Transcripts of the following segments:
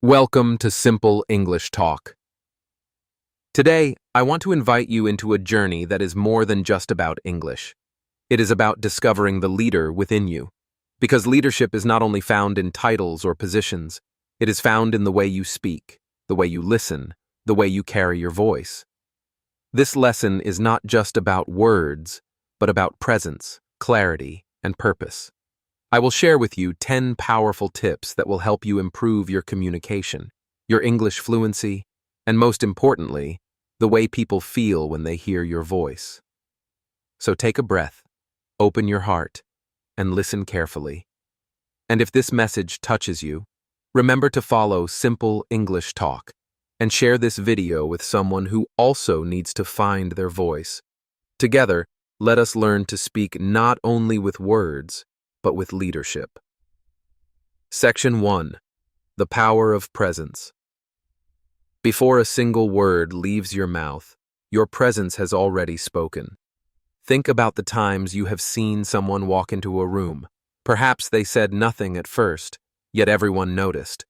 Welcome to Simple English Talk. Today, I want to invite you into a journey that is more than just about English. It is about discovering the leader within you. Because leadership is not only found in titles or positions, it is found in the way you speak, the way you listen, the way you carry your voice. This lesson is not just about words, but about presence, clarity, and purpose. I will share with you 10 powerful tips that will help you improve your communication, your English fluency, and most importantly, the way people feel when they hear your voice. So take a breath, open your heart, and listen carefully. And if this message touches you, remember to follow Simple English Talk and share this video with someone who also needs to find their voice. Together, let us learn to speak not only with words, but with leadership. Section 1. The Power of Presence. Before a single word leaves your mouth, your presence has already spoken. Think about the times you have seen someone walk into a room. Perhaps they said nothing at first, yet everyone noticed.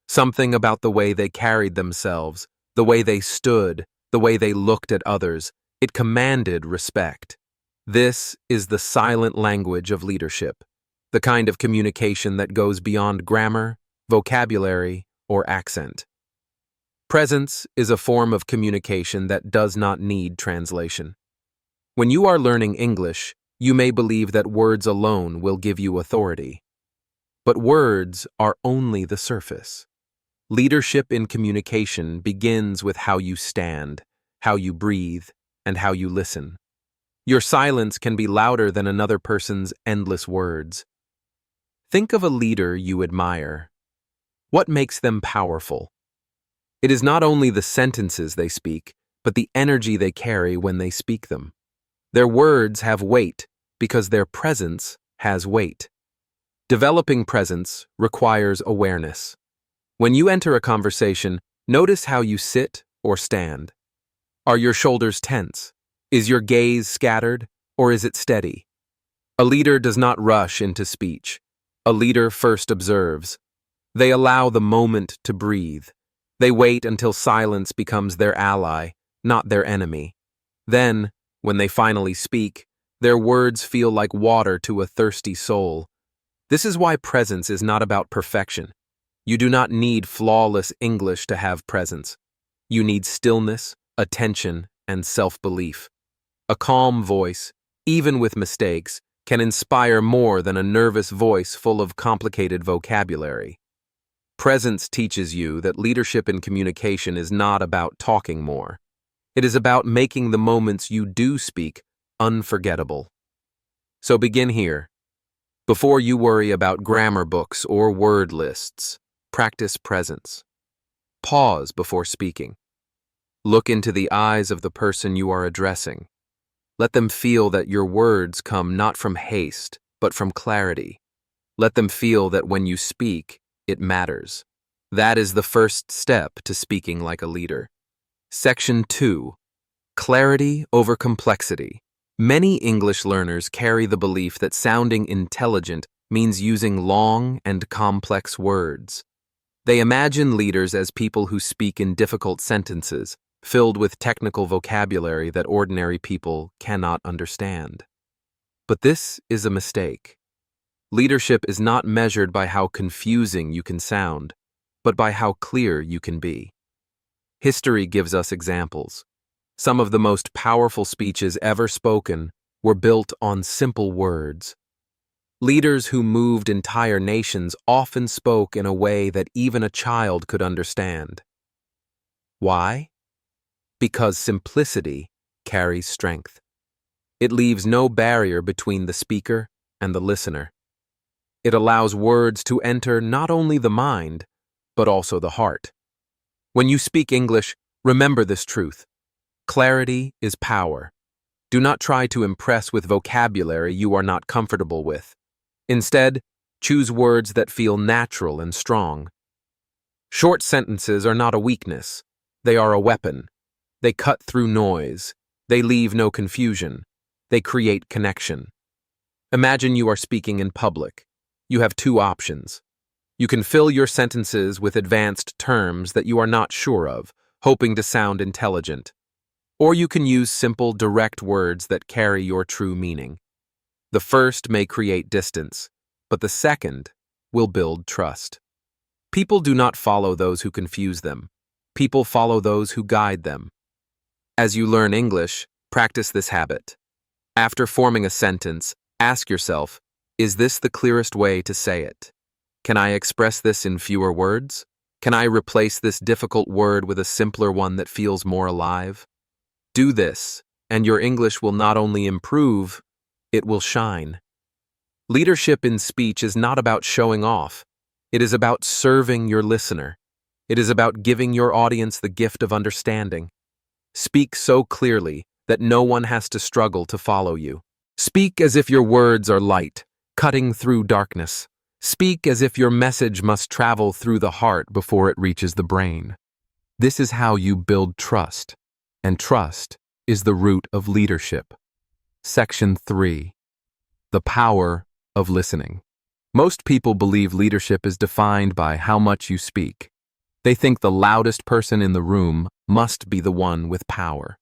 Something about the way they carried themselves, the way they stood, the way they looked at others, it commanded respect. This is the silent language of leadership. The kind of communication that goes beyond grammar, vocabulary, or accent. Presence is a form of communication that does not need translation. When you are learning English, you may believe that words alone will give you authority. But words are only the surface. Leadership in communication begins with how you stand, how you breathe, and how you listen. Your silence can be louder than another person's endless words. Think of a leader you admire. What makes them powerful? It is not only the sentences they speak, but the energy they carry when they speak them. Their words have weight because their presence has weight. Developing presence requires awareness. When you enter a conversation, notice how you sit or stand. Are your shoulders tense? Is your gaze scattered, or is it steady? A leader does not rush into speech. A leader first observes. They allow the moment to breathe. They wait until silence becomes their ally, not their enemy. Then, when they finally speak, their words feel like water to a thirsty soul. This is why presence is not about perfection. You do not need flawless English to have presence. You need stillness, attention, and self-belief. A calm voice, even with mistakes, can inspire more than a nervous voice full of complicated vocabulary. Presence teaches you that leadership in communication is not about talking more. It is about making the moments you do speak unforgettable. So begin here. Before you worry about grammar books or word lists, practice presence. Pause before speaking. Look into the eyes of the person you are addressing. Let them feel that your words come not from haste, but from clarity. Let them feel that when you speak, it matters. That is the first step to speaking like a leader. Section 2. Clarity over complexity. Many English learners carry the belief that sounding intelligent means using long and complex words. They imagine leaders as people who speak in difficult sentences, filled with technical vocabulary that ordinary people cannot understand. But this is a mistake. Leadership is not measured by how confusing you can sound, but by how clear you can be. History gives us examples. Some of the most powerful speeches ever spoken were built on simple words. Leaders who moved entire nations often spoke in a way that even a child could understand. Why? Because simplicity carries strength. It leaves no barrier between the speaker and the listener. It allows words to enter not only the mind, but also the heart. When you speak English, remember this truth. Clarity is power. Do not try to impress with vocabulary you are not comfortable with. Instead, choose words that feel natural and strong. Short sentences are not a weakness. They are a weapon. They cut through noise. They leave no confusion. They create connection. Imagine you are speaking in public. You have two options. You can fill your sentences with advanced terms that you are not sure of, hoping to sound intelligent. Or you can use simple, direct words that carry your true meaning. The first may create distance, but the second will build trust. People do not follow those who confuse them. People follow those who guide them. As you learn English, practice this habit. After forming a sentence, ask yourself, is this the clearest way to say it? Can I express this in fewer words? Can I replace this difficult word with a simpler one that feels more alive? Do this, and your English will not only improve, it will shine. Leadership in speech is not about showing off. It is about serving your listener. It is about giving your audience the gift of understanding. Speak so clearly that no one has to struggle to follow you. Speak as if your words are light, cutting through darkness. Speak as if your message must travel through the heart before it reaches the brain. This is how you build trust, and trust is the root of leadership. Section 3. The power of listening. Most people believe leadership is defined by how much you speak. They think the loudest person in the room must be the one with power.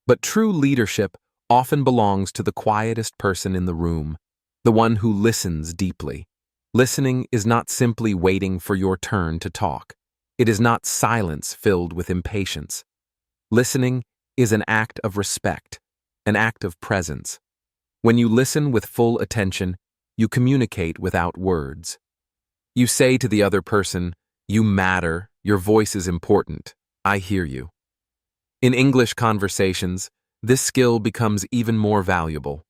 But true leadership often belongs to the quietest person in the room, the one who listens deeply. Listening is not simply waiting for your turn to talk. It is not silence filled with impatience. Listening is an act of respect, an act of presence. When you listen with full attention, you communicate without words. You say to the other person, "You matter, your voice is important, I hear you." In English conversations, this skill becomes even more valuable.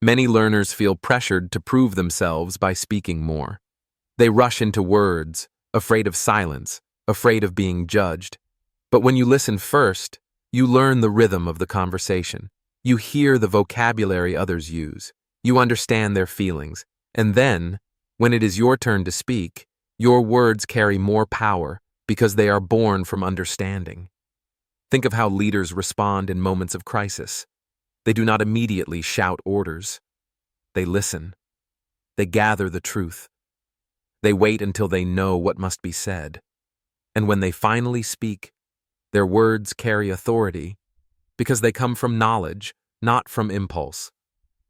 Many learners feel pressured to prove themselves by speaking more. They rush into words, afraid of silence, afraid of being judged. But when you listen first, you learn the rhythm of the conversation. You hear the vocabulary others use. You understand their feelings. And then, when it is your turn to speak, your words carry more power because they are born from understanding. Think of how leaders respond in moments of crisis. They do not immediately shout orders. They listen. They gather the truth. They wait until they know what must be said. And when they finally speak, their words carry authority because they come from knowledge, not from impulse.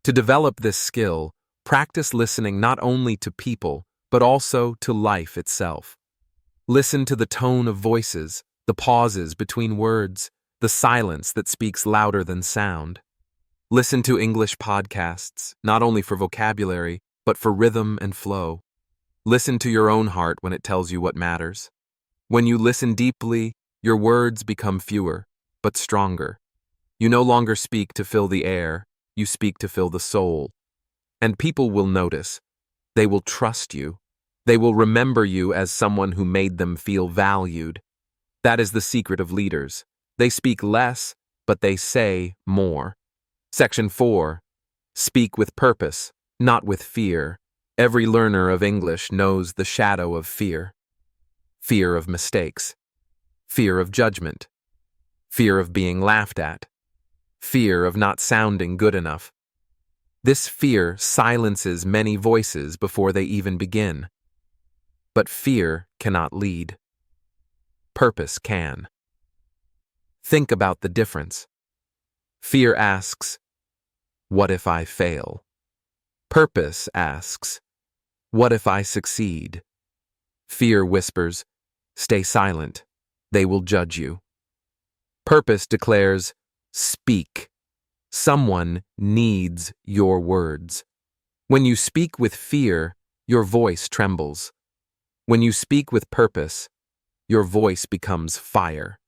To develop this skill, practice listening not only to people, but also to life itself. Listen to the tone of voices, the pauses between words, the silence that speaks louder than sound. Listen to English podcasts, not only for vocabulary, but for rhythm and flow. Listen to your own heart when it tells you what matters. When you listen deeply, your words become fewer, but stronger. You no longer speak to fill the air, you speak to fill the soul. And people will notice. They will trust you. They will remember you as someone who made them feel valued. That is the secret of leaders. They speak less, but they say more. Section 4. Speak with purpose, not with fear. Every learner of English knows the shadow of fear. Fear of mistakes. Fear of judgment. Fear of being laughed at. Fear of not sounding good enough. This fear silences many voices before they even begin. But fear cannot lead. Purpose can. Think about the difference. Fear asks, "What if I fail?" Purpose asks, "What if I succeed?" Fear whispers, "Stay silent. They will judge you." Purpose declares, "Speak." Someone needs your words. When you speak with fear, your voice trembles. When you speak with purpose, your voice becomes fire.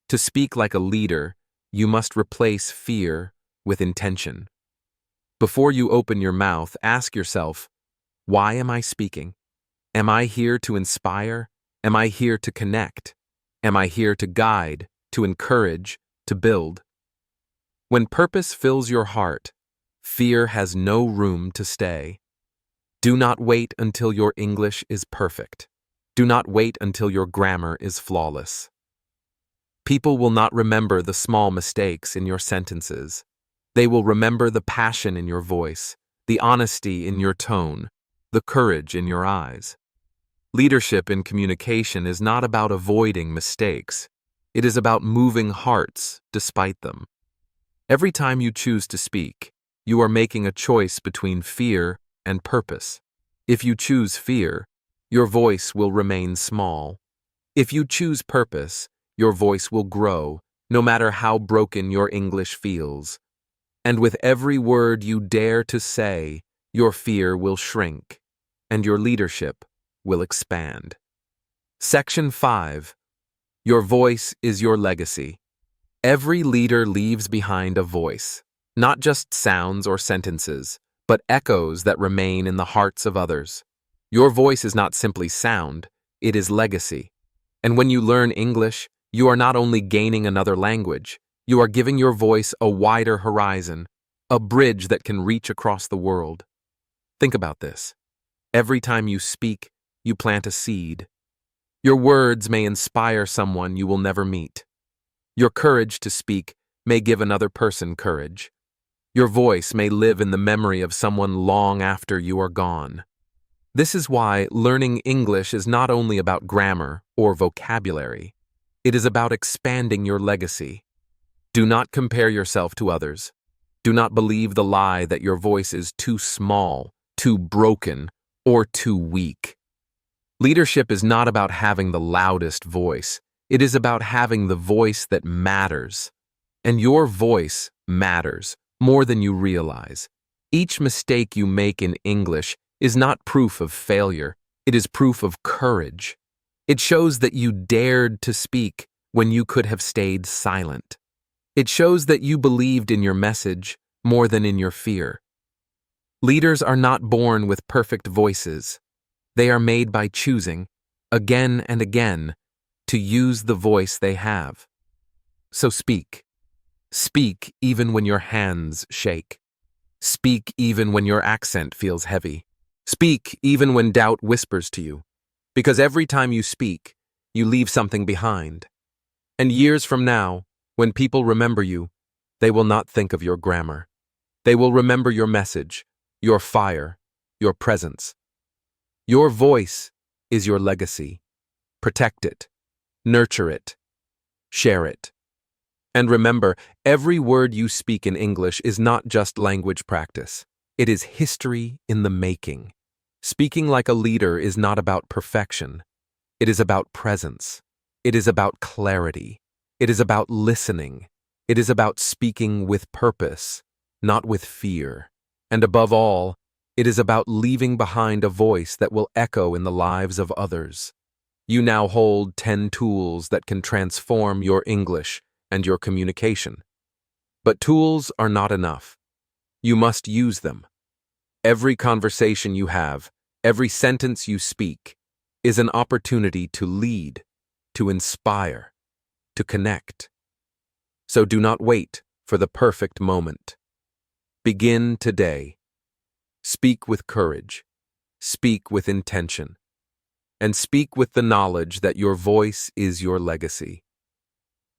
To speak like a leader, you must replace fear with intention. Before you open your mouth, ask yourself, why am I speaking? Am I here to inspire? Am I here to connect? Am I here to guide, to encourage, to build? When purpose fills your heart, fear has no room to stay. Do not wait until your English is perfect. Do not wait until your grammar is flawless. People will not remember the small mistakes in your sentences. They will remember the passion in your voice, the honesty in your tone, the courage in your eyes. Leadership in communication is not about avoiding mistakes. It is about moving hearts despite them. Every time you choose to speak, you are making a choice between fear and purpose. If you choose fear, your voice will remain small. If you choose purpose, your voice will grow, no matter how broken your English feels. And with every word you dare to say, your fear will shrink, and your leadership will expand. Section 5. Your voice is your legacy. Every leader leaves behind a voice, not just sounds or sentences, but echoes that remain in the hearts of others. Your voice is not simply sound, it is legacy. And when you learn English, you are not only gaining another language, you are giving your voice a wider horizon, a bridge that can reach across the world. Think about this. Every time you speak, you plant a seed. Your words may inspire someone you will never meet. Your courage to speak may give another person courage. Your voice may live in the memory of someone long after you are gone. This is why learning English is not only about grammar or vocabulary. It is about expanding your legacy. Do not compare yourself to others. Do not believe the lie that your voice is too small, too broken, or too weak. Leadership is not about having the loudest voice. It is about having the voice that matters. And your voice matters more than you realize. Each mistake you make in English is not proof of failure. It is proof of courage. It shows that you dared to speak when you could have stayed silent. It shows that you believed in your message more than in your fear. Leaders are not born with perfect voices. They are made by choosing, again and again, to use the voice they have. So speak. Speak even when your hands shake. Speak even when your accent feels heavy. Speak even when doubt whispers to you. Because every time you speak, you leave something behind. And years from now, when people remember you, they will not think of your grammar. They will remember your message, your fire, your presence. Your voice is your legacy. Protect it. Nurture it. Share it. And remember, every word you speak in English is not just language practice. It is history in the making. Speaking like a leader is not about perfection. It is about presence. It is about clarity. It is about listening. It is about speaking with purpose, not with fear. And above all, it is about leaving behind a voice that will echo in the lives of others. You now hold 10 tools that can transform your English and your communication. But tools are not enough. You must use them. Every conversation you have, every sentence you speak, is an opportunity to lead, to inspire, to connect. So do not wait for the perfect moment. Begin today. Speak with courage. Speak with intention. And speak with the knowledge that your voice is your legacy.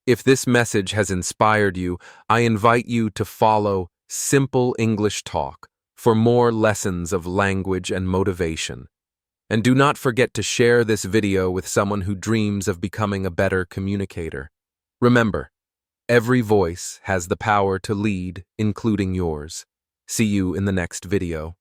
If this message has inspired you, I invite you to follow Simple English Talk for more lessons of language and motivation. And do not forget to share this video with someone who dreams of becoming a better communicator. Remember, every voice has the power to lead, including yours. See you in the next video.